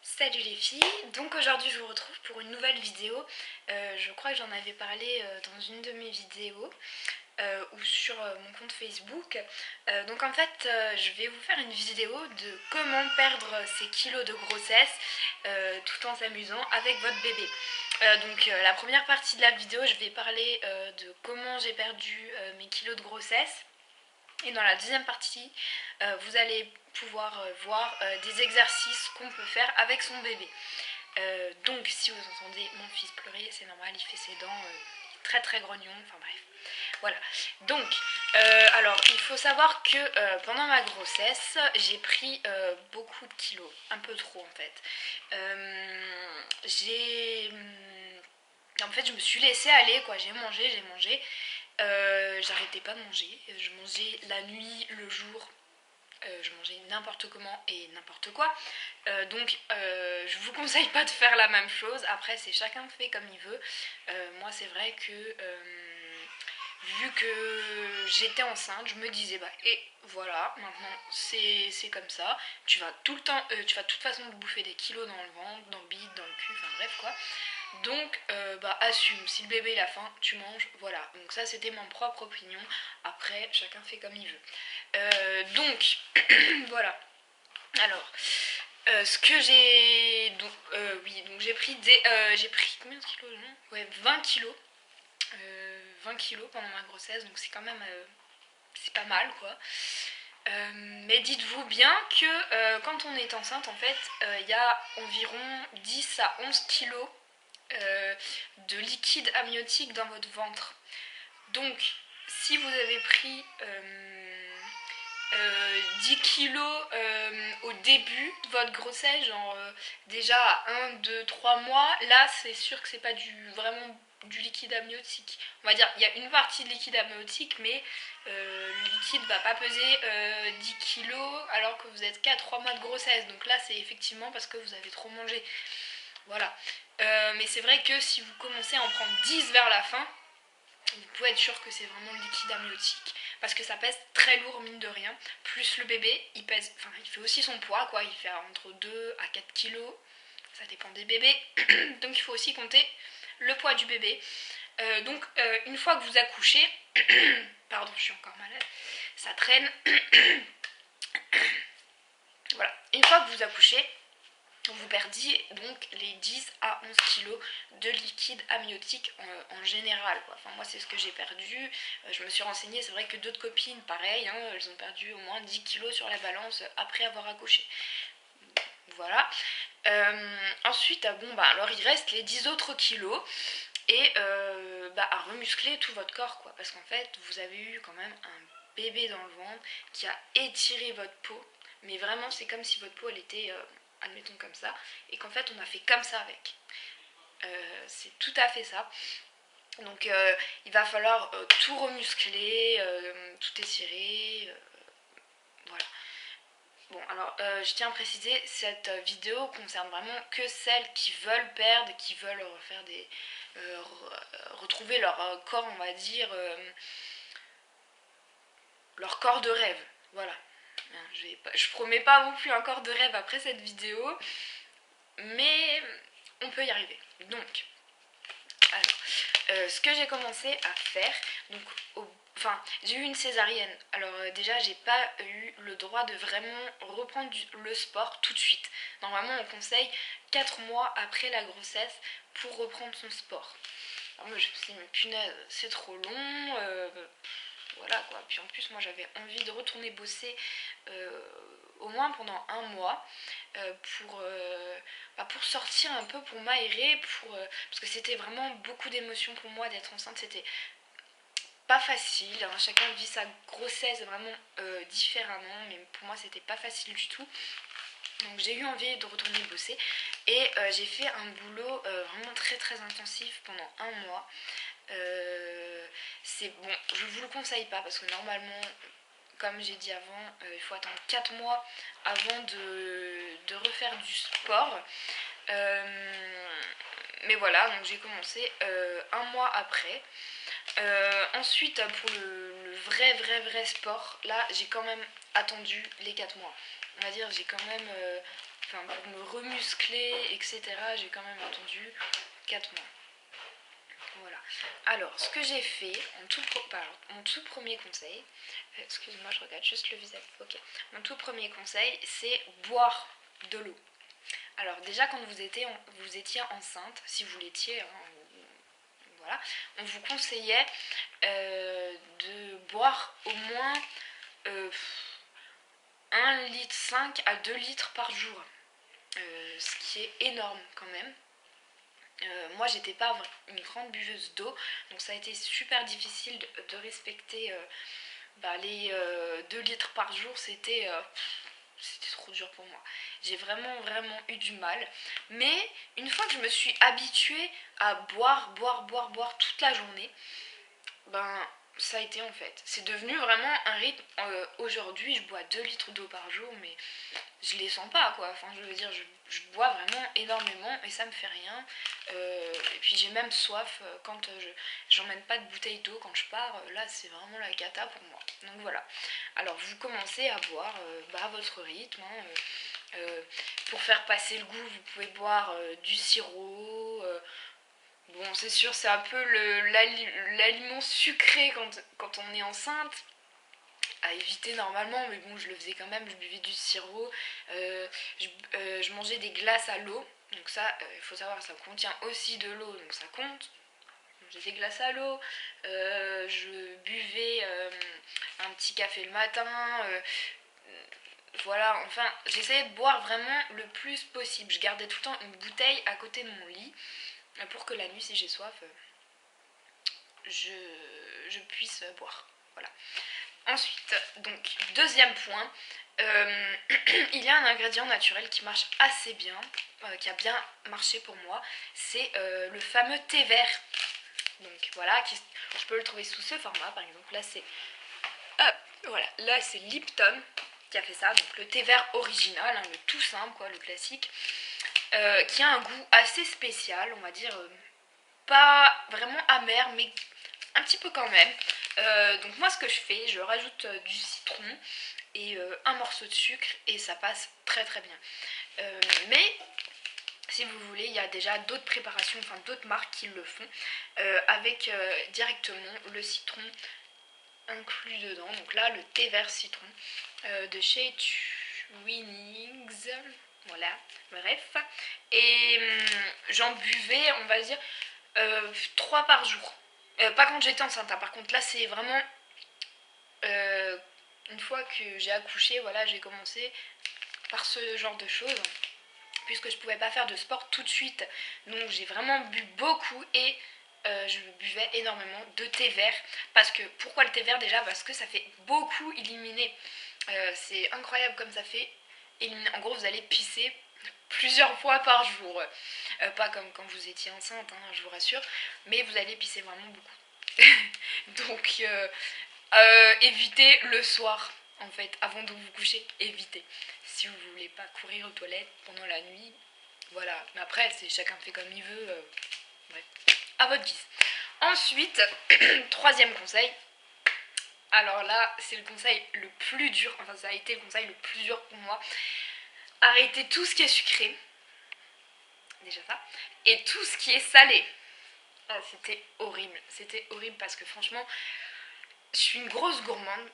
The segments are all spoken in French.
Salut les filles, donc aujourd'hui je vous retrouve pour une nouvelle vidéo. Je crois que j'en avais parlé dans une de mes vidéos ou sur mon compte Facebook. Donc en fait je vais vous faire une vidéo de comment perdre ses kilos de grossesse tout en s'amusant avec votre bébé. Donc la première partie de la vidéo je vais parler de comment j'ai perdu mes kilos de grossesse. Et dans la deuxième partie, vous allez pouvoir voir des exercices qu'on peut faire avec son bébé. Donc si vous entendez mon fils pleurer, c'est normal, il fait ses dents, très très grognon, enfin bref. Voilà. Donc, alors il faut savoir que pendant ma grossesse, j'ai pris beaucoup de kilos, un peu trop en fait. En fait, je me suis laissée aller, quoi. J'ai mangé. J'arrêtais pas de manger. Je mangeais la nuit, le jour. Je mangeais n'importe comment et n'importe quoi. Je vous conseille pas de faire la même chose. Après, c'est chacun fait comme il veut. Moi, c'est vrai que vu que j'étais enceinte, je me disais bah et voilà, maintenant c'est comme ça. Tu vas tout le temps, tu vas de toute façon te bouffer des kilos dans le ventre, dans le bide, dans le cul, enfin bref quoi. Donc bah assume, si le bébé il a faim, tu manges, voilà. Donc ça c'était mon propre opinion. Après chacun fait comme il veut. Donc voilà. Alors ce que j'ai donc oui donc j'ai pris combien de kilos non ouais 20 kilos 20 kilos pendant ma grossesse, donc c'est quand même c'est pas mal quoi. Mais dites-vous bien que quand on est enceinte, en fait, il y a environ 10 à 11 kilos de liquide amniotique dans votre ventre. Donc, si vous avez pris 10 kilos au début de votre grossesse, genre déjà à 1, 2, 3 mois, là c'est sûr que c'est pas vraiment du liquide amniotique. On va dire il y a une partie de liquide amniotique, mais le liquide va pas peser 10 kilos alors que vous êtes qu'à 3 mois de grossesse. Donc là c'est effectivement parce que vous avez trop mangé. Voilà. Mais c'est vrai que si vous commencez à en prendre 10 vers la fin, vous pouvez être sûr que c'est vraiment le liquide amniotique parce que ça pèse très lourd mine de rien. Plus le bébé, il pèse, enfin il fait aussi son poids quoi, il fait entre 2 à 4 kilos, ça dépend des bébés. Donc il faut aussi compter le poids du bébé. Une fois que vous accouchez, pardon je suis encore malade, ça traîne. Voilà, une fois que vous accouchez, vous perdiez donc les 10 à 11 kilos de liquide amniotique en général quoi. Enfin moi c'est ce que j'ai perdu, je me suis renseignée, c'est vrai que d'autres copines pareil, hein, elles ont perdu au moins 10 kilos sur la balance après avoir accouché. Voilà. Ensuite bon bah alors il reste les 10 autres kilos et à remuscler tout votre corps quoi, parce qu'en fait vous avez eu quand même un bébé dans le ventre qui a étiré votre peau, mais vraiment c'est comme si votre peau elle était admettons comme ça, et qu'en fait on a fait comme ça avec. C'est tout à fait ça. Donc il va falloir tout remuscler, tout étirer, voilà. Bon alors je tiens à préciser, cette vidéo concerne vraiment que celles qui veulent perdre, qui veulent refaire des... retrouver leur corps, on va dire, leur corps de rêve. Voilà. Je promets pas non plus un corps de rêve après cette vidéo, mais on peut y arriver. Donc, alors, ce que j'ai commencé à faire, donc, j'ai eu une césarienne. Alors déjà, j'ai pas eu le droit de vraiment reprendre le sport tout de suite. Normalement, on conseille 4 mois après la grossesse pour reprendre son sport. Alors moi, je me suis dit, mais punaise, c'est trop long. Voilà quoi. Puis en plus, moi, j'avais envie de retourner bosser au moins pendant un mois pour sortir un peu, pour m'aérer, parce que c'était vraiment beaucoup d'émotions pour moi d'être enceinte. C'était pas facile, hein. Chacun vit sa grossesse vraiment différemment, mais pour moi c'était pas facile du tout. Donc j'ai eu envie de retourner bosser et j'ai fait un boulot vraiment très très intensif pendant un mois. C'est bon, je vous le conseille pas parce que normalement, comme j'ai dit avant, il faut attendre 4 mois avant de refaire du sport. Mais voilà, donc j'ai commencé un mois après. Ensuite, pour le vrai sport, là j'ai quand même attendu les 4 mois. On va dire j'ai quand même, pour me remuscler, etc. J'ai quand même attendu 4 mois. Voilà. Alors, ce que j'ai fait, mon tout premier conseil, excuse-moi, je regarde juste le visage. Ok. Mon tout premier conseil, c'est boire de l'eau. Alors déjà, quand vous étiez enceinte, si vous l'étiez, hein, voilà, on vous conseillait de boire au moins 1,5 litre à 2 litres par jour. Ce qui est énorme quand même. Moi j'étais pas une grande buveuse d'eau, donc ça a été super difficile de respecter les 2 litres par jour. C'était trop dur pour moi. J'ai vraiment eu du mal. Mais une fois que je me suis habituée à boire toute la journée, ben ça a été en fait. C'est devenu vraiment un rythme. Aujourd'hui je bois 2 litres d'eau par jour, mais je les sens pas quoi. Enfin je veux dire, je bois vraiment énormément et ça me fait rien. Et puis j'ai même soif quand j'emmène pas de bouteille d'eau quand je pars. Là c'est vraiment la cata pour moi. Donc voilà. Alors vous commencez à boire à votre rythme. Pour faire passer le goût, vous pouvez boire du sirop. Bon, c'est sûr, c'est un peu l'aliment sucré quand on est enceinte, à éviter normalement, mais bon, je le faisais quand même, je buvais du sirop, je mangeais des glaces à l'eau, donc ça, il faut savoir, ça contient aussi de l'eau, donc ça compte. Je mangeais des glaces à l'eau, je buvais un petit café le matin, voilà, enfin, j'essayais de boire vraiment le plus possible. Je gardais tout le temps une bouteille à côté de mon lit pour que la nuit, si j'ai soif, je puisse boire. Voilà. Ensuite, donc, deuxième point, il y a un ingrédient naturel qui marche assez bien, qui a bien marché pour moi, c'est le fameux thé vert. Donc voilà, je peux le trouver sous ce format, par exemple. Là, c'est voilà, là c'est Lipton qui a fait ça, donc le thé vert original, hein, le tout simple, quoi, le classique, qui a un goût assez spécial, on va dire, pas vraiment amer, mais un petit peu quand même. Donc moi ce que je fais, je rajoute du citron et un morceau de sucre et ça passe très bien. Mais si vous voulez, il y a déjà d'autres préparations, enfin d'autres marques qui le font avec directement le citron inclus dedans. Donc là, le thé vert citron de chez Twinings. Voilà, bref. Et j'en buvais, on va dire, 3 par jour. Pas quand j'étais enceinte, hein. Par contre, là, c'est vraiment une fois que j'ai accouché, voilà, j'ai commencé par ce genre de choses, puisque je pouvais pas faire de sport tout de suite. Donc j'ai vraiment bu beaucoup et je buvais énormément de thé vert. Parce que, pourquoi le thé vert déjà? Parce que ça fait beaucoup éliminer. C'est incroyable comme ça fait éliminer. En gros, vous allez pisser plusieurs fois par jour. Pas comme quand vous étiez enceinte, hein, je vous rassure. Mais vous allez pisser vraiment beaucoup. Donc évitez le soir, en fait, avant de vous coucher, évitez. Si vous voulez pas courir aux toilettes pendant la nuit, voilà. Mais après, chacun fait comme il veut, ouais, à votre guise. Ensuite, troisième conseil. Alors là, c'est le conseil le plus dur, enfin ça a été le conseil le plus dur pour moi. Arrêtez tout ce qui est sucré, déjà ça, et tout ce qui est salé. Ah, c'était horrible parce que franchement, je suis une grosse gourmande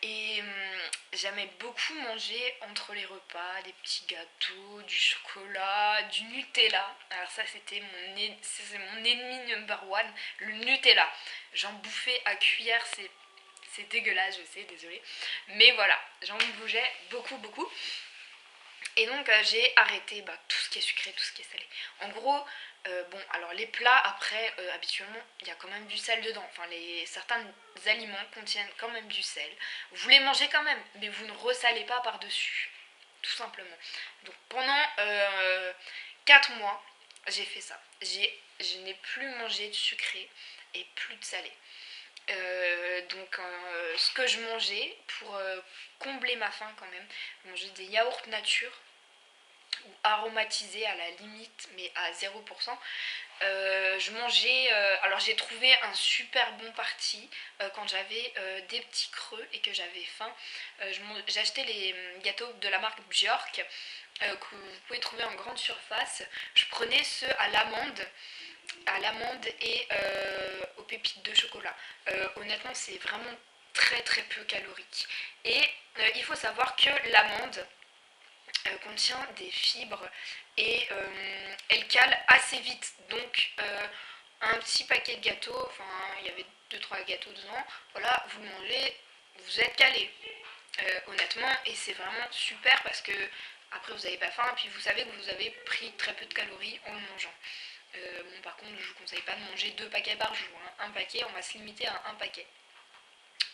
et j'aimais beaucoup manger entre les repas des petits gâteaux, du chocolat, du Nutella. Alors ça c'est mon ennemi number one, le Nutella. J'en bouffais à cuillère, c'est dégueulasse, je sais, désolée. Mais voilà, j'en bougeais beaucoup. Et donc j'ai arrêté tout ce qui est sucré, tout ce qui est salé. En gros, bon, alors les plats, après, habituellement, il y a quand même du sel dedans. Enfin, certains aliments contiennent quand même du sel. Vous les mangez quand même, mais vous ne ressalez pas par-dessus. Tout simplement. Donc pendant 4 mois, j'ai fait ça. Je n'ai plus mangé de sucré et plus de salé. Donc ce que je mangeais pour combler ma faim quand même, je mangeais des yaourts nature ou aromatisés à la limite, mais à 0%. Je mangeais, alors j'ai trouvé un super bon parti quand j'avais des petits creux et que j'avais faim. J'ai acheté les gâteaux de la marque Björk que vous pouvez trouver en grande surface. Je prenais ceux à l'amande et aux pépites de chocolat. Honnêtement, c'est vraiment très très peu calorique. Et il faut savoir que l'amande contient des fibres et elle cale assez vite. Donc un petit paquet de gâteaux, enfin il y avait 2-3 gâteaux dedans, voilà, vous le mangez, vous êtes calé. Honnêtement, et c'est vraiment super parce que après vous n'avez pas faim, et puis vous savez que vous avez pris très peu de calories en le mangeant. Bon, par contre, je vous conseille pas de manger 2 paquets par jour, hein. Un paquet, on va se limiter à un paquet.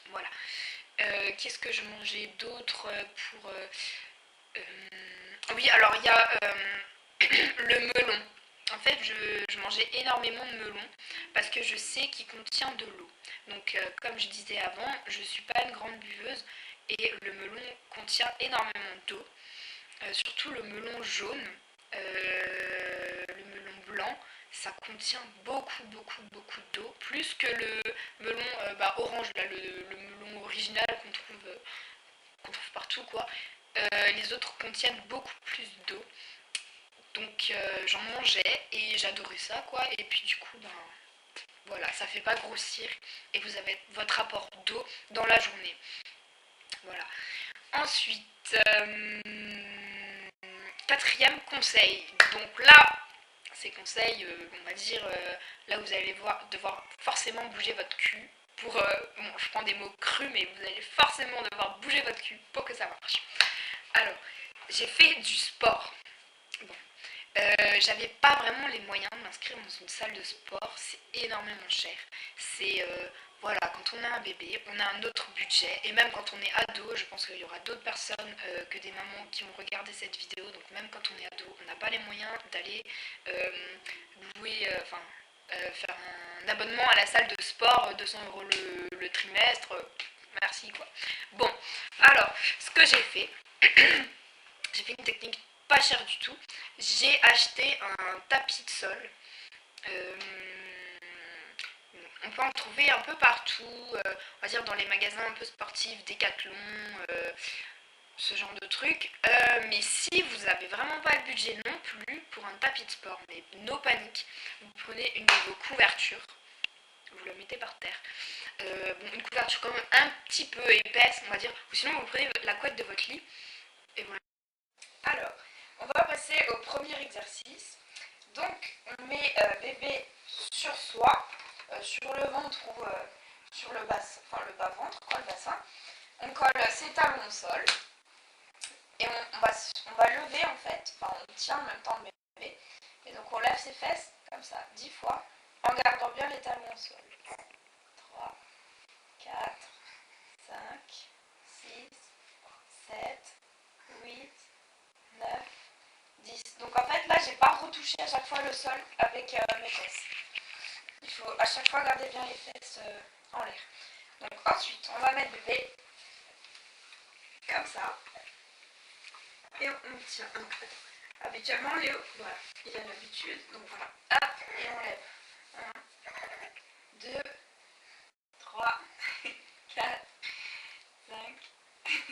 Voilà. Qu'est-ce que je mangeais d'autre pour... Oui, alors il y a le melon. En fait, je mangeais énormément de melon parce que je sais qu'il contient de l'eau. Donc, comme je disais avant, je ne suis pas une grande buveuse et le melon contient énormément d'eau. Surtout le melon jaune, le melon blanc, ça contient beaucoup d'eau, plus que le melon orange, là, le melon original qu'on trouve partout, quoi. Les autres contiennent beaucoup plus d'eau. Donc j'en mangeais et j'adorais ça, quoi. Et puis du coup, ben voilà, ça fait pas grossir et vous avez votre apport d'eau dans la journée. Voilà. Ensuite, quatrième conseil. Donc là, ces conseils, on va dire, là vous allez devoir forcément bouger votre cul. Bon, je prends des mots crus, mais vous allez forcément devoir bouger votre cul pour que ça marche. Alors, j'ai fait du sport. Bon. J'avais pas vraiment les moyens de m'inscrire dans une salle de sport, c'est énormément cher. C'est voilà, quand on a un bébé, on a un autre budget, et même quand on est ado, je pense qu'il y aura d'autres personnes que des mamans qui vont regarder cette vidéo, donc même quand on est ado, on n'a pas les moyens d'aller faire un abonnement à la salle de sport, 200 € le trimestre, merci quoi. Bon, alors, ce que j'ai fait, j'ai fait une technique pas chère du tout. J'ai acheté un tapis de sol. Euh, on peut en trouver un peu partout, on va dire dans les magasins un peu sportifs, Decathlon, ce genre de trucs. Mais si vous n'avez vraiment pas le budget non plus pour un tapis de sport, mais no panique, vous prenez une de vos couvertures, vous la mettez par terre. Une couverture quand même un petit peu épaisse, on va dire, ou sinon vous prenez la couette de votre lit et voilà. Alors, on va passer au premier exercice. Donc, on met bébé sur soi, sur le ventre ou sur le bassin, enfin le bas-ventre, quoi, le bassin. On colle ses talons au sol et on va lever en fait, enfin on tient en même temps le bébé. Et donc on lève ses fesses comme ça, 10 fois, en gardant bien les talons au sol. 3, 4, 5, 6, 7, 8, 9, 10. Donc en fait là j'ai pas retouché à chaque fois le sol avec mes fesses. Il faut à chaque fois garder bien les fesses en l'air. Donc ensuite on va mettre bébé comme ça. Et on tient. Habituellement Léo, voilà, il a l'habitude. Donc voilà, hop, et on lève. 1, 2, 3, 4, 5,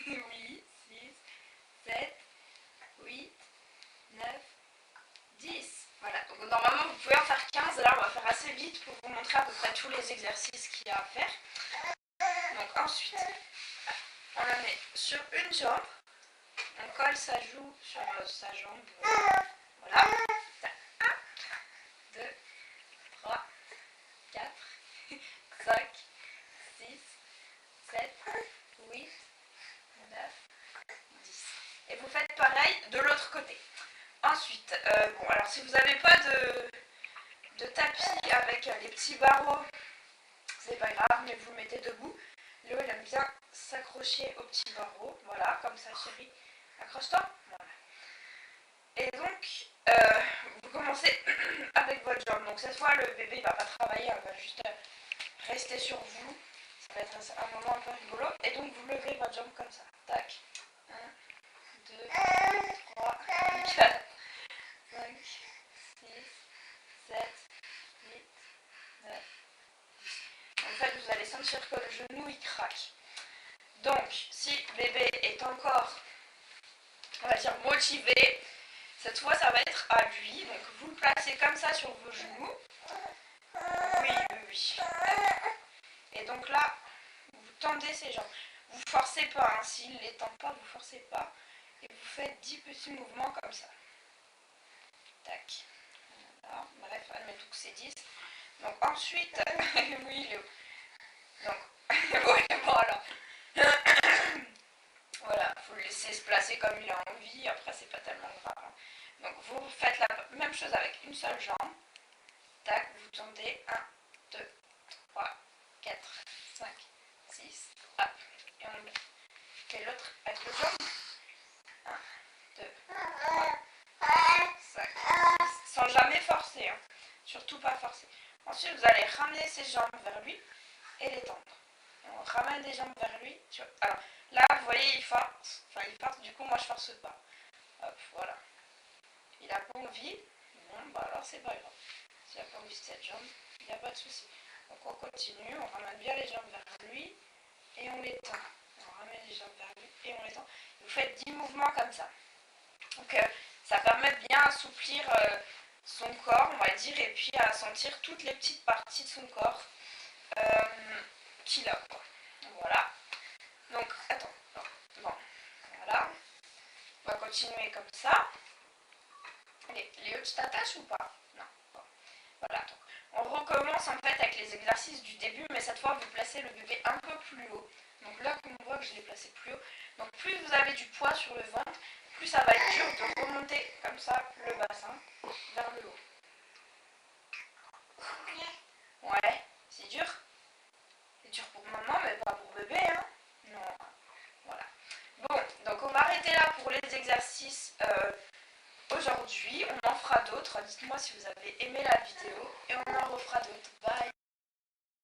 8, 6, 7, 8, 9, 10. Voilà, donc normalement vous pouvez en faire 15, là on va faire assez vite pour vous montrer à peu près tous les exercices qu'il y a à faire. Donc ensuite, on la met sur une jambe, on colle sa joue sur sa jambe, voilà. 1, 2, 3, 4, 5, 6, 7, 8, 9, 10. Et vous faites pareil de l'autre côté. Ensuite, bon, alors si vous n'avez pas de tapis avec les petits barreaux, c'est pas grave, mais vous le mettez debout. Léo, il aime bien s'accrocher aux petits barreaux. Voilà, comme ça, chérie. Accroche-toi. Voilà. Et donc, vous commencez avec votre jambe. Donc cette fois, le bébé, il va pas travailler, il va juste rester sur vous. Ça va être un moment un peu rigolo. Et donc, vous levez votre jambe comme ça. Tac. 1, 2, 3, 4, 5, 6, 7, Tac. Donc, si bébé est encore, on va dire, motivé, cette fois, ça va être à lui. Donc, vous le placez comme ça sur vos genoux. Oui, oui, oui. Et donc là, vous tendez ses jambes. Vous forcez pas, hein. S'il ne les tend pas, vous forcez pas. Et vous faites 10 petits mouvements comme ça. Tac. Voilà. Bref, admettons que c'est 10. Donc ensuite, oui, donc, ouais, voilà. Voilà, il faut le laisser se placer comme il a envie. Après, c'est pas tellement grave, hein. Donc, vous faites la même chose avec une seule jambe. Tac, vous tendez 1, 2, 3, 4, 5, 6, hop, et on fait l'autre avec le jambe. 1, 2, 3, 5, 6, sans jamais forcer, hein. Surtout pas forcer. Ensuite, vous allez ramener ses jambes vers lui et les tendre. On ramène les jambes vers lui. Alors, là, vous voyez, il force. Enfin, il force, du coup, moi, je force pas. Hop, voilà. Il a pas envie. Bon, bah alors, c'est pas grave. S'il n'a pas envie de cette jambe, il n'y a pas de souci. Donc, on continue. On ramène bien les jambes vers lui et on les tend. On ramène les jambes vers lui et on les tend. Vous faites 10 mouvements comme ça. Donc, ça permet de bien assouplir son corps, on va dire, et puis à sentir toutes les petites parties de son corps qu'il a. Voilà. Donc, attends. Bon. Voilà. On va continuer comme ça. Allez, Léo, tu t'attaches ou pas? Non. Bon. Voilà. Donc, on recommence en fait avec les exercices du début, mais cette fois, vous placez le bébé un peu plus haut. Donc là, on voit que je l'ai placé plus haut. Donc, plus vous avez du poids sur le ventre, plus ça va être dur de remonter comme ça le bassin vers le haut. Ouais, c'est dur. C'est dur pour maman, mais pas pour bébé, hein. Non. Voilà. Bon, donc on va arrêter là pour les exercices aujourd'hui. On en fera d'autres. Dites-moi si vous avez aimé la vidéo et on en refera d'autres.